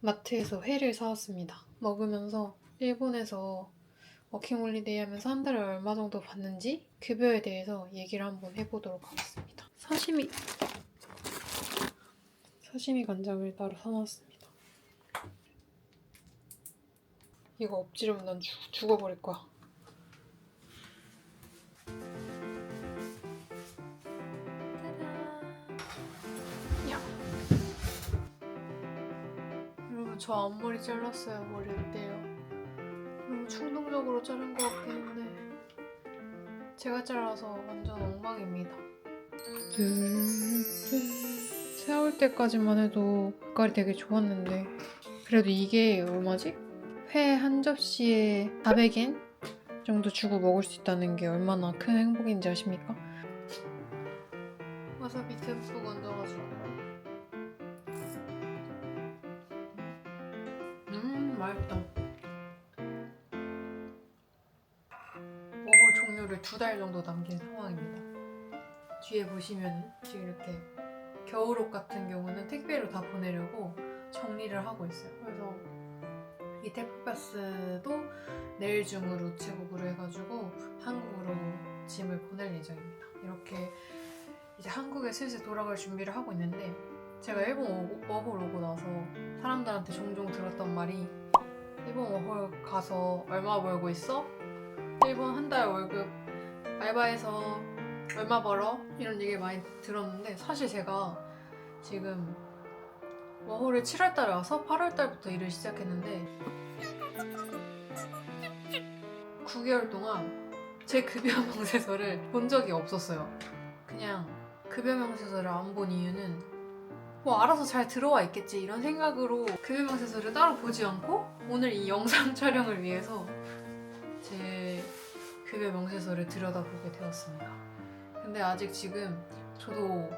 마트에서 회를 사왔습니다. 먹으면서 일본에서 워킹홀리데이 하면서 한 달에 얼마 정도 받는지 급여에 대해서 얘기를 한번 해보도록 하겠습니다. 사시미 간장을 따로 사놨습니다. 이거 엎지르면 난 죽어버릴 거야. 여러분, 저 앞머리 잘랐어요. 머리 어때요? 너무 충동적으로 자른 것 같긴 한데 제가 잘라서 완전 엉망입니다. 세울 때까지만 해도 색깔이 되게 좋았는데 그래도 이게 얼마지? 회 한 접시에 400엔 정도 주고 먹을 수 있다는 게 얼마나 큰 행복인지 아십니까? 와사비 듬뿍 얹어가지고 맛있다. 먹을 종류를 2달 정도 남긴 상황입니다. 뒤에 보시면 지금 이렇게 겨울옷 같은 경우는 택배로 다 보내려고 정리를 하고 있어요. 그래서 이 택배박스도 내일 중으로 우체국으로 해가지고 한국으로 짐을 보낼 예정입니다. 이렇게 이제 한국에 슬슬 돌아갈 준비를 하고 있는데 제가 일본 워홀 오고 나서 사람들한테 종종 들었던 말이 일본 워홀 가서 얼마 벌고 있어? 일본 한 달 월급 알바해서 얼마 벌어? 이런 얘기 많이 들었는데 사실 제가 지금 워홀을 7월달에 와서 8월달부터 일을 시작했는데 9개월 동안 제 급여 명세서를 본 적이 없었어요. 그냥 급여 명세서를 안 본 이유는 뭐 알아서 잘 들어와 있겠지 이런 생각으로 급여 명세서를 따로 보지 않고 오늘 이 영상 촬영을 위해서 제 급여 명세서를 들여다보게 되었습니다. 근데 아직 지금 저도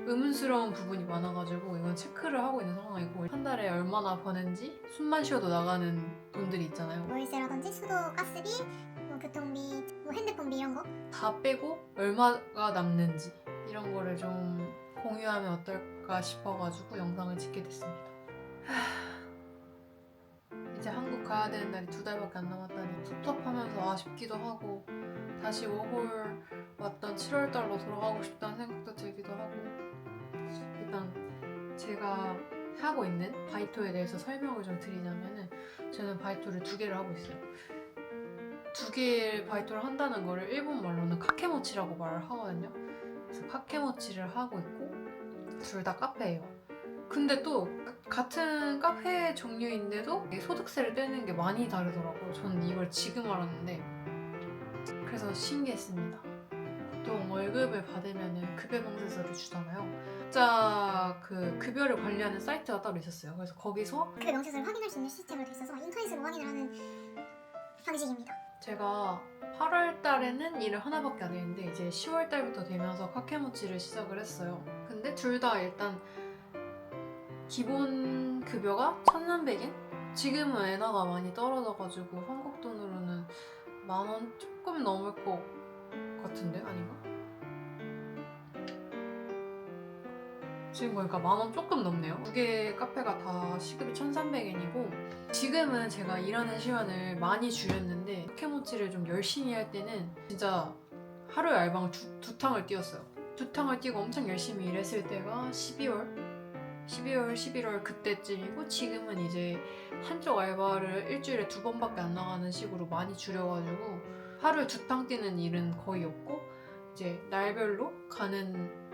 의문스러운 부분이 많아가지고 이건 체크를 하고 있는 상황이고 한 달에 얼마나 버는지 숨만 쉬어도 나가는 돈들이 있잖아요. 월세라든지 수도, 가스비, 뭐 교통비, 뭐 핸드폰비 이런 거 다 빼고 얼마가 남는지 이런 거를 좀 공유하면 어떨까 싶어가지고 영상을 찍게 됐습니다. 이제 한국 가야 되는 날이 2달밖에 안 남았다니 섭섭하면서 아쉽기도 하고 다시 워홀 왔던 7월달로 돌아가고 싶다는 생각도 들기도 하고 일단 제가 하고 있는 바이토에 대해서 설명을 좀 드리자면은 저는 바이토를 2개를 하고 있어요. 2개의 바이토를 한다는 거를 일본 말로는 카케모치라고 말을 하거든요. 그래서 카케모치를 하고 있고 둘 다 카페예요. 근데 또 같은 카페 종류인데도 소득세를 떼는 게 많이 다르더라고요. 저는 이걸 지금 알았는데 그래서 신기했습니다. 보통 월급을 받으면 급여 명세서를 주잖아요. 각자 그 급여를 관리하는 사이트가 따로 있었어요. 그래서 거기서 급여 명세서를 확인할 수 있는 시스템으로 돼 있어서 인터넷으로 확인을 하는 방식입니다. 제가 8월 달에는 일을 하나밖에 안 했는데 이제 10월 달부터 되면서 카케모치를 시작을 했어요. 근데 둘 다 일단 기본 급여가 1,300엔? 지금은 엔화가 많이 떨어져가지고 한국 돈으로는 10,000원 조금 넘을 것 같은데? 아닌가? 지금 보니까 10,000원 조금 넘네요. 2개 카페가 다 시급이 1,300엔이고 지금은 제가 일하는 시간을 많이 줄였는데 카케모치를 좀 열심히 할 때는 진짜 하루에 알바를 두 탕을 뛰었어요. 2탕을 뛰고 엄청 열심히 일했을 때가 12월, 11월 그때쯤이고 지금은 이제 한쪽 알바를 일주일에 2번밖에 안 나가는 식으로 많이 줄여가지고 하루에 2탕 뛰는 일은 거의 없고 이제 날별로 가는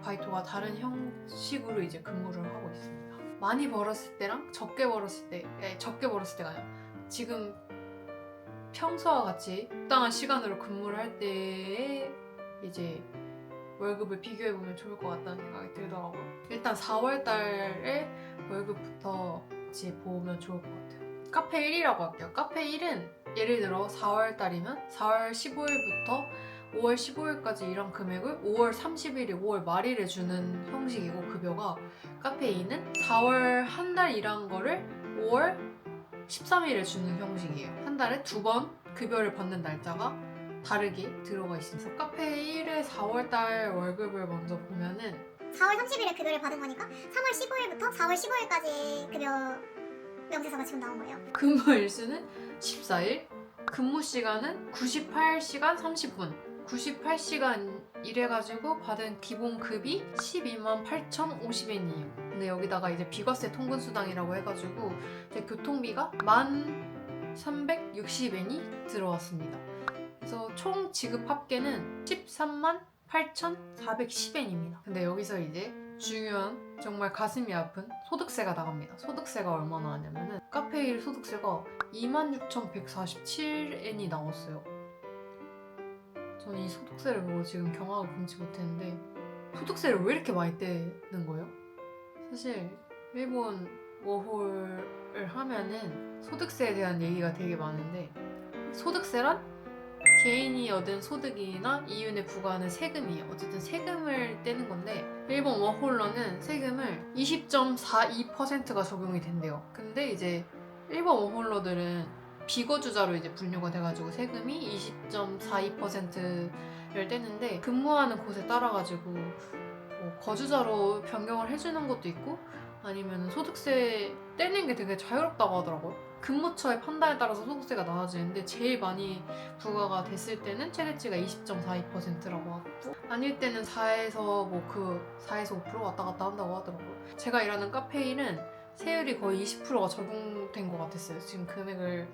바이토가 다른 형식으로 이제 근무를 하고 있습니다. 많이 벌었을 때랑 적게 벌었을 때가 아니라 지금 평소와 같이 적당한 시간으로 근무를 할 때에 이제 월급을 비교해보면 좋을 것 같다는 생각이 들더라고요. 일단 4월달에 월급부터 같이 보면 좋을 것 같아요. 카페 1이라고 할게요. 카페 1은 예를 들어 4월달이면 4월 15일부터 5월 15일까지 일한 금액을 5월 30일에 5월 말일에 주는 형식이고 급여가 카페 2는 4월 한 달 일한 거를 5월 13일에 주는 형식이에요. 한 달에 2번 급여를 받는 날짜가 다르게 들어가 있습니다. 카페 1의 4월달 월급을 먼저 보면은 4월 30일에 급여를 받은 거니까 3월 15일부터 4월 15일까지 급여 명세서가 지금 나온 거예요. 근무 일수는 14일, 근무 시간은 98시간 30분. 98시간 일해가지고 받은 기본급이 12만 8,050엔이에요. 근데 여기다가 이제 비과세 통근수당이라고 해가지고 이제 교통비가 1,360엔이 들어왔습니다. 그래서 총 지급 합계는 13만 8,410엔입니다. 근데 여기서 이제 중요한 정말 가슴이 아픈 소득세가 나갑니다. 소득세가 얼마나 하냐면은 카페일 소득세가 26,147엔이 나왔어요. 저는 이 소득세를 보고 지금 경악을 금치 못했는데 소득세를 왜 이렇게 많이 떼는 거예요? 사실 일본 워홀을 하면은 소득세에 대한 얘기가 되게 많은데 소득세란 개인이 얻은 소득이나 이윤에 부과하는 세금이에요. 어쨌든 세금을 떼는 건데 일본 워홀러는 세금을 20.42%가 적용이 된대요. 근데 이제 일본 워홀러들은 비거주자로 이제 분류가 돼가지고 세금이 20.42%를 떼는데 근무하는 곳에 따라가지고 뭐 거주자로 변경을 해주는 것도 있고 아니면 소득세 떼는 게 되게 자유롭다고 하더라고요. 근무처의 판단에 따라서 소득세가 나눠지는데 제일 많이 부과가 됐을 때는 최대치가 20.42%라고 하고 아닐 때는 4에서 5% 왔다 갔다 한다고 하더라고요. 제가 일하는 카페일은 세율이 거의 20%가 적용된 것 같았어요. 지금 금액을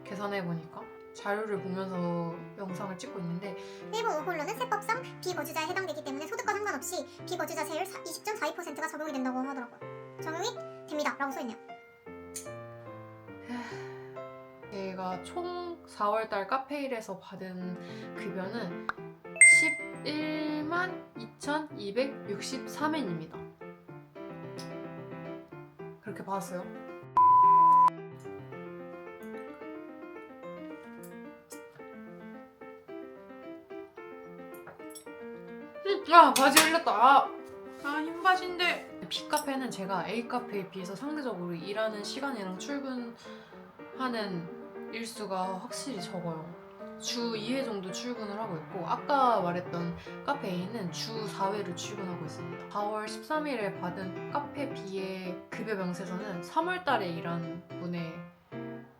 계산해보니까 자료를 보면서 영상을 찍고 있는데 일본 워홀러는 세법상 비거주자에 해당되기 때문에 소득과 상관없이 비거주자 세율 20.42%가 적용이 된다고 하더라고요. 적용이 됩니다 라고 써있네요. 제가 총 4월달 카페일에서 받은 급여는 11만 2,263엔입니다. 그렇게 받았어요. 바지 흘렸다. 흰바지인데. B카페는 제가 A카페에 비해서 상대적으로 일하는 시간이랑 출근하는 일수가 확실히 적어요. 주 2회 정도 출근을 하고 있고 아까 말했던 카페 A는 주 4회를 출근하고 있습니다. 4월 13일에 받은 카페 B의 급여 명세서는 3월달에 일한 분의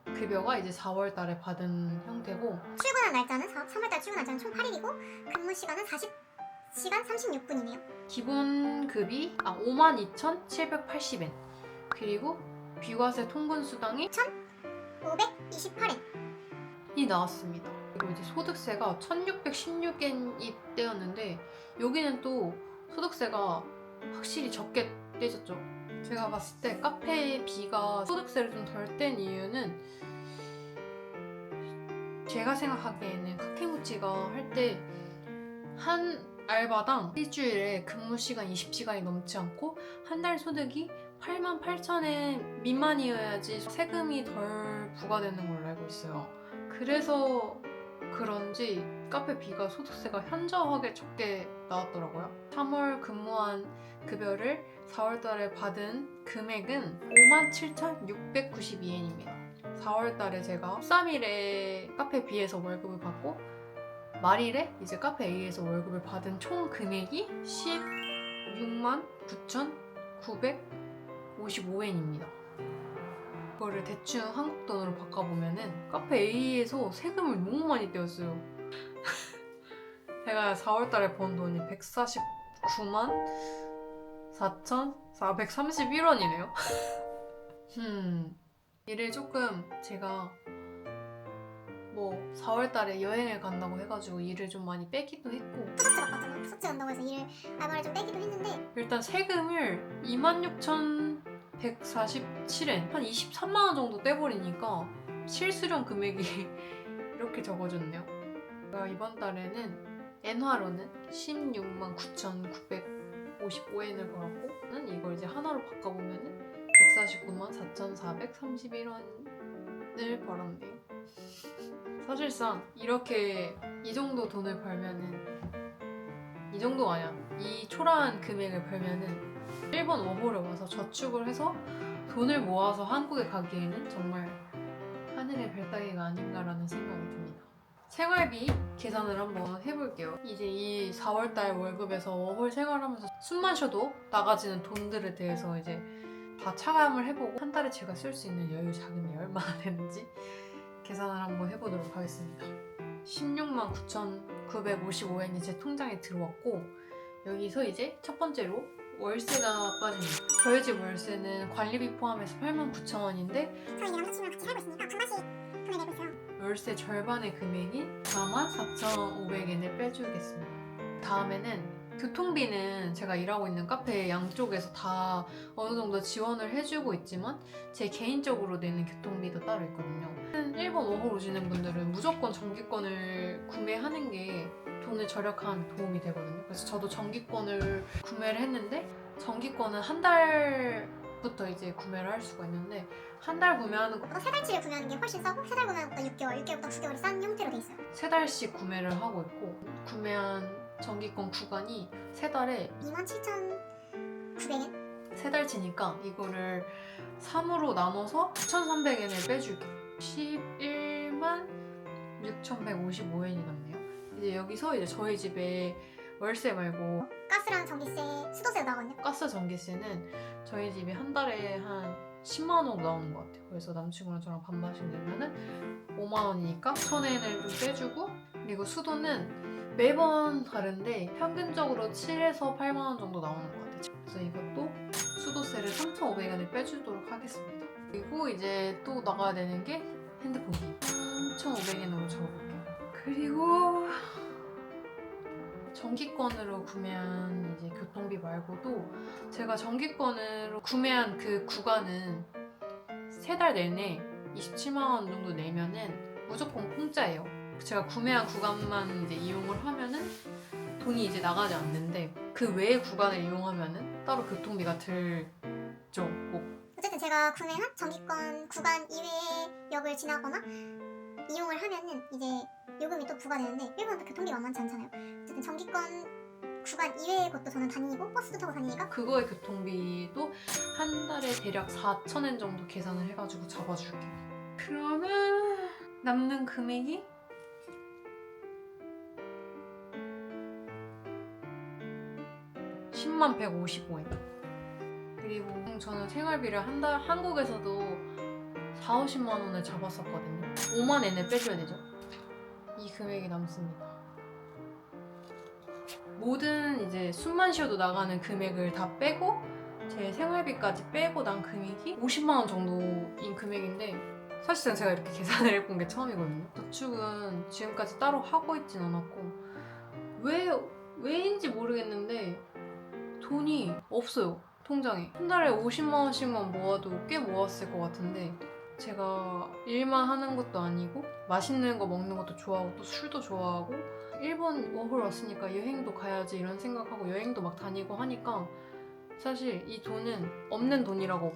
급여가 이제 4월달에 받은 형태고 출근한 날짜는 3월달 출근 날짜는 총 8일이고 근무 시간은 40시간 36분이네요. 기본급이 52,780엔 그리고 비과세 통근수당이 528엔 나왔습니다. 그리고 이제 소득세가 1,616엔이 떼었는데 여기는 또 소득세가 확실히 적게 떼졌죠. 제가 봤을 때 카페 B가 소득세를 좀 덜 뗀 이유는 제가 생각하기에는 카케모치가 할 때 한 알바당 일주일에 근무 시간 20시간이 넘지 않고 한 달 소득이 88,000엔 미만이어야지 세금이 덜 부과되는 걸로 알고 있어요. 그래서 그런지 카페 B가 소득세가 현저하게 적게 나왔더라고요. 3월 근무한 급여를 4월달에 받은 금액은 57,692엔입니다. 4월달에 제가 13일에 카페 B에서 월급을 받고 말일에 이제 카페 A에서 월급을 받은 총 금액이 169,955엔입니다. 그거를 대충 한국 돈으로 바꿔보면은 카페 A에서 세금을 너무 많이 떼었어요. 제가 4월달에 번 돈이 149만 4,431원이네요. 일을 조금 제가 4월달에 여행을 간다고 해가지고 일을 좀 많이 빼기도 했고 투석제 바빴잖아. 투석제 간다고 해서 알바를 좀 빼기도 했는데 일단 세금을 26,147엔 한 23만원 정도 떼버리니까 실수령 금액이 이렇게 적어졌네요. 제가 이번 달에는 엔화로는 16만 9,955엔을 벌었고 이걸 이제 하나로 바꿔보면은 149만 4,431원을 벌었네요. 사실상 이렇게 이 정도 돈을 벌면은 이 정도 아니야. 이 초라한 금액을 벌면은 일본 워홀에 와서 저축을 해서 돈을 모아서 한국에 가기에는 정말 하늘의 별 따기가 아닌가라는 생각이 듭니다. 생활비 계산을 한번 해볼게요. 이제 이 4월달 월급에서 워홀 생활하면서 숨만 쉬어도 나가지는 돈들에 대해서 이제 다 차감을 해보고 한 달에 제가 쓸 수 있는 여유 자금이 얼마나 되는지 계산을 한번 해보도록 하겠습니다. 16만 9,955엔이 제 통장에 들어왔고 여기서 이제 첫 번째로 월세가 빠집니다. 저희 집 월세는 관리비 포함해서 89,000원인데 저희 남자친구랑 같이 살고 있으니까 반반씩 돈을 내고 있어요. 월세 절반의 금액인 44,500엔을 빼주겠습니다. 다음에는 교통비는 제가 일하고 있는 카페 양쪽에서 다 어느 정도 지원을 해주고 있지만 제 개인적으로 내는 교통비도 따로 있거든요. 일본 워홀 오시는 분들은 무조건 정기권을 구매하는 게 돈을 절약한 도움이 되거든요. 그래서 저도 정기권을 구매를 했는데 정기권은 한 달부터 이제 구매를 할 수가 있는데 한 달 구매하는 거 세 달치를 구매하는 게 훨씬 싸고 세 달 구매하는 것보다 6개월, 6개월부터 9개월이 싼 형태로 돼 있어요. 3달씩 구매를 하고 있고 구매한 정기권 구간이 3달에 27,900엔? 3달치니까 이거를 3으로 나눠서 9,300엔을 빼줄게요. 11만 6,155엔이 남네요. 이제 여기서 이제 저희 집에 월세 말고 가스랑 전기세, 수도세도 나거든요. 가스 전기세는 저희 집이 한 달에 한 10만 원 정도 나오는 것 같아요. 그래서 남친구랑 저랑 반반씩 내면은 5만 원이니까 1,000엔을 좀 빼주고 그리고 수도는 매번 다른데 평균적으로 7에서 8만 원 정도 나오는 것 같아요. 그래서 이것도 수도세를 3,500엔을 빼주도록 하겠습니다. 그리고 이제 또 나가야 되는 게 핸드폰비 3,500엔으로 적어볼게요. 그리고 정기권으로 구매한 이제 교통비 말고도 제가 정기권으로 구매한 그 구간은 3달 내내 27만 원 정도 내면은 무조건 공짜예요. 제가 구매한 구간만 이제 이용을 하면은 돈이 이제 나가지 않는데 그 외의 구간을 이용하면은 따로 교통비가 들죠. 뭐 어쨌든 제가 구매한 정기권 구간 이외의 역을 지나거나 이용을 하면은 이제 요금이 또 부과되는데 일본은 또 교통비가 만만치 않잖아요. 어쨌든 정기권 구간 이외의 곳도 저는 다니고 버스도 타고 다니니까 그거의 교통비도 한 달에 대략 4,000엔 정도 계산을 해가지고 잡아줄게요. 그러면 남는 금액이 10만 155엔. 그리고 저는 생활비를 한 달 한국에서도 4, 50만 원을 잡았었거든요. 5만 엔을 빼줘야 되죠. 이 금액이 남습니다. 모든 이제 숨만 쉬어도 나가는 금액을 다 빼고 제 생활비까지 빼고 난 금액이 50만 원 정도인 금액인데 사실은 제가 이렇게 계산을 해본 게 처음이거든요. 저축은 지금까지 따로 하고 있진 않았고 왜인지 모르겠는데 돈이 없어요. 통장에. 한 달에 50만 원씩만 모아도 꽤 모았을 것 같은데 제가 일만 하는 것도 아니고 맛있는 거 먹는 것도 좋아하고 또 술도 좋아하고 일본 워홀 왔으니까 여행도 가야지 이런 생각하고 여행도 막 다니고 하니까 사실 이 돈은 없는 돈이라고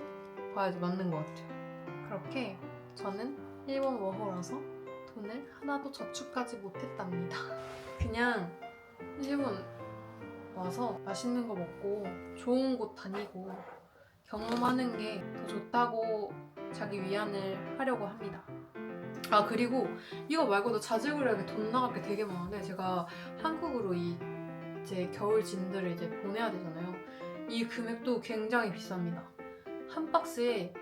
봐야지 맞는 것 같아요. 그렇게 저는 일본 워홀 와서 돈을 하나도 저축하지 못했답니다. 그냥 일본 와서 맛있는 거 먹고 좋은 곳 다니고 경험하는 게 더 좋다고 자기 위안을 하려고 합니다. 아 그리고 이거 말고도 자질구레하게 돈 나갈 게 되게 많은데 제가 한국으로 이제 겨울 짐들을 이제 보내야 되잖아요. 이 금액도 굉장히 비쌉니다. 한 박스에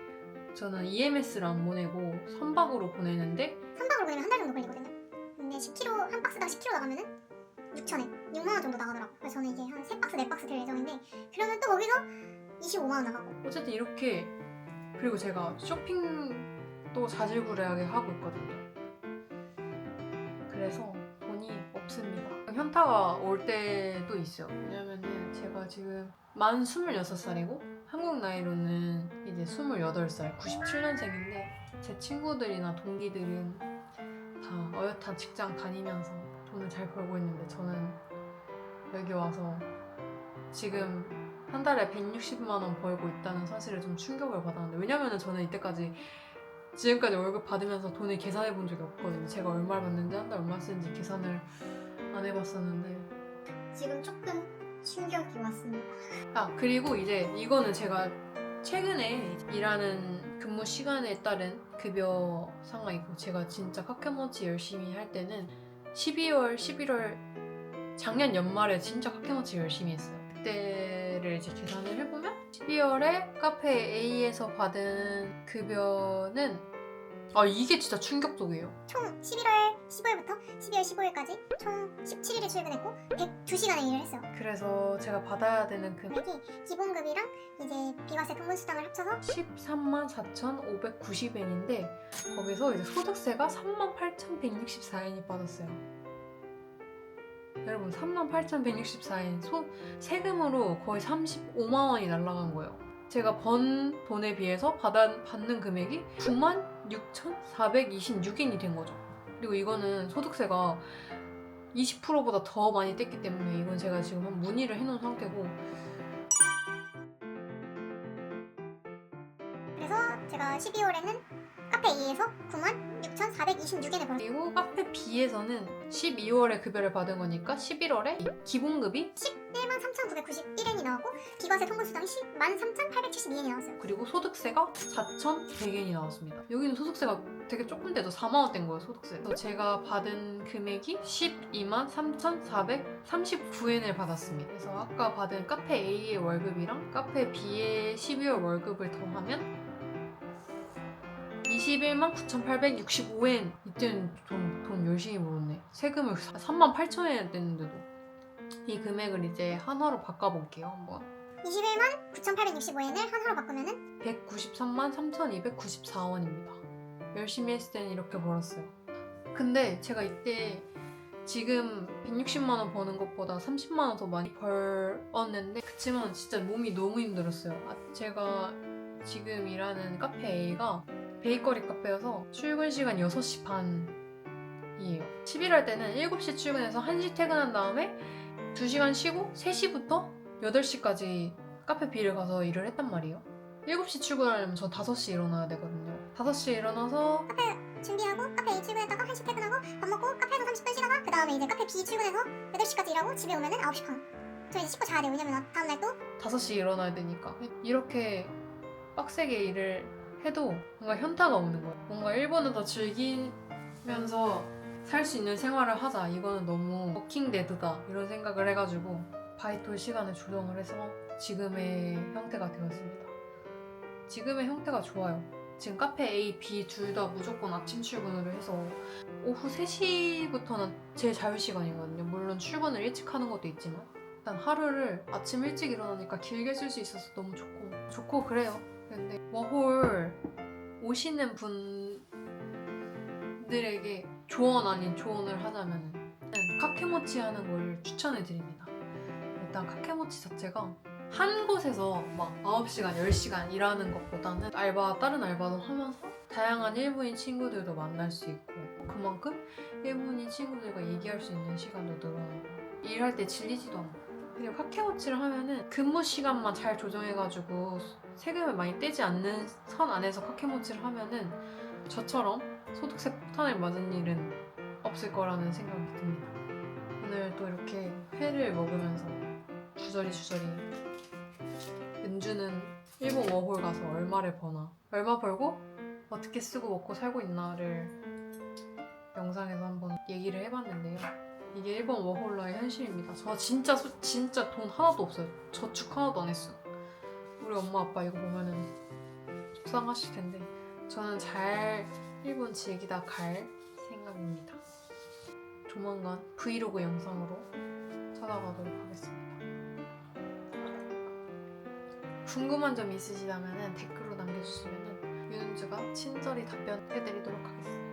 저는 EMS를 안 보내고 선박으로 보내는데 선박으로 보내면 한 달 정도 걸리거든요. 근데 10kg 한 박스당 10kg 나가면은 6,000엔, 6만 원 정도 나가더라고. 그래서 저는 이게 한 3박스, 4박스 될 예정인데 그러면 또 거기서 25만 원 나가고. 어쨌든 이렇게 그리고 제가 쇼핑도 자질구레하게 하고 있거든요. 그래서 돈이 없습니다. 현타가 올 때도 있어요. 왜냐면은 제가 지금 만 26살이고 한국 나이로는 이제 28살, 97년생인데 제 친구들이나 동기들은 다 어엿한 직장 다니면서 돈을 잘 벌고 있는데 저는 여기 와서 지금 한 달에 160만 원 벌고 있다는 사실에 좀 충격을 받았는데 왜냐면은 저는 지금까지 월급 받으면서 돈을 계산해 본 적이 없거든요. 제가 얼마를 받는지 한 달 얼마 쓰는지 계산을 안 해봤었는데 지금 조금 충격이 왔습니다. 아 그리고 이제 이거는 제가 최근에 일하는 근무 시간에 따른 급여 상황이고 제가 진짜 카케모치 열심히 할 때는 12월, 11월 작년 연말에 진짜 카케모치 열심히 했어요. 그때를 이제 계산을 해보면 12월에 카페 A에서 받은 급여는 이게 진짜 충격적이에요. 총 11월 15일부터 12월 15일까지 총 17일을 출근했고 102시간의 일을 했어요. 그래서 제가 받아야 되는 금액이 금액이 기본급이랑 이제 비과세 통근수당을 합쳐서 13만 4,590엔인데 거기서 이제 소득세가 38,164엔이 빠졌어요. 여러분 38,164엔 세금으로 거의 35만 원이 날라간 거예요. 제가 번 돈에 비해서 받는 금액이 96,426엔이 된 거죠. 그리고 이거는 소득세가 20%보다 더 많이 뗐기 때문에 이건 제가 지금 한 문의를 해놓은 상태고, 그래서 제가 12월에는 카페 A에서 96,426엔을 벌었어요. 그리고 카페 B에서는 12월에 급여를 받은 거니까 11월에 기본급이 13,991엔이 나왔고 비과세 통근수당이 13,872엔이 나왔어요. 그리고 소득세가 4,100엔이 나왔습니다. 여기는 소득세가 되게 조금 돼도 4만 원대인 거예요, 소득세. 그래서 제가 받은 금액이 12만 3,439엔을 받았습니다. 그래서 아까 받은 카페 A의 월급이랑 카페 B의 12월 월급을 더하면 21만 9,865엔. 이때는 돈 열심히 벌었네. 세금을 3만 8천엔 냈는데도. 이 금액을 이제 한화로 바꿔볼게요, 한번. 21만 9,865엔을 한화로 바꾸면은 193만 3,294원입니다. 열심히 했을 때는 이렇게 벌었어요. 근데 제가 이때 지금 160만 원 버는 것보다 30만 원 더 많이 벌었는데, 그치만 진짜 몸이 너무 힘들었어요. 제가 지금 일하는 카페 A가 베이커리 카페여서 출근 시간 6시 반이에요. 11월 때는 7시 출근해서 1시 퇴근한 다음에 2시간 쉬고 3시부터 8시까지 카페 B를 가서 일을 했단 말이에요. 7시 출근하려면 저 5시에 일어나야 되거든요. 5시에 일어나서 준비하고 카페 A 출근했다가 1시 퇴근하고 밥 먹고 카페에서 30분 쉬다가 그 다음에 이제 카페 B 출근해서 8시까지 일하고 집에 오면은 9시 반. 저 이제 씻고 자야 돼요. 왜냐면 다음날 또 5시에 일어나야 되니까. 이렇게 빡세게 일을 해도 뭔가 현타가 오는 거예요. 뭔가 일본을 더 즐기면서 살 수 있는 생활을 하자. 이거는 너무 워킹데드다. 이런 생각을 해가지고 바이톨 시간을 조정을 해서 지금의 형태가 되었습니다. 지금의 형태가 좋아요. 지금 카페 A, B 둘 다 무조건 아침 출근을 해서 오후 3시부터는 제 자유시간이거든요. 물론 출근을 일찍 하는 것도 있지만 일단 하루를 아침 일찍 일어나니까 길게 쓸 수 있어서 너무 좋고 그래요. 근데 워홀 오시는 분들에게 조언 아닌 조언을 하자면 카케모치 하는 걸 추천해 드립니다. 일단 카케모치 자체가 한 곳에서 막 9시간, 10시간 일하는 것보다는 다른 알바도 하면서 다양한 일본인 친구들도 만날 수 있고 그만큼 일본인 친구들과 얘기할 수 있는 시간도 늘어나고 일할 때 질리지도 않고. 그리고 카케모치를 하면은 근무 시간만 잘 조정해가지고 세금을 많이 떼지 않는 선 안에서 카케모치를 하면은 저처럼 소득세 폭탄을 맞은 일은 없을 거라는 생각이 듭니다. 오늘 또 이렇게 회를 먹으면서 주저리 은주는 일본 워홀 가서 얼마를 버나, 얼마 벌고 어떻게 쓰고 먹고 살고 있나를 영상에서 한번 얘기를 해봤는데요. 이게 일본 워홀러의 현실입니다. 저 진짜 돈 하나도 없어요. 저축 하나도 안 했어요. 우리 엄마 아빠 이거 보면은 속상하실 텐데 저는 잘 일본 즐기다 갈 생각입니다. 조만간 브이로그 영상으로 찾아가도록 하겠습니다. 궁금한 점 있으시다면 댓글로 남겨주시면 윤은주가 친절히 답변해드리도록 하겠습니다.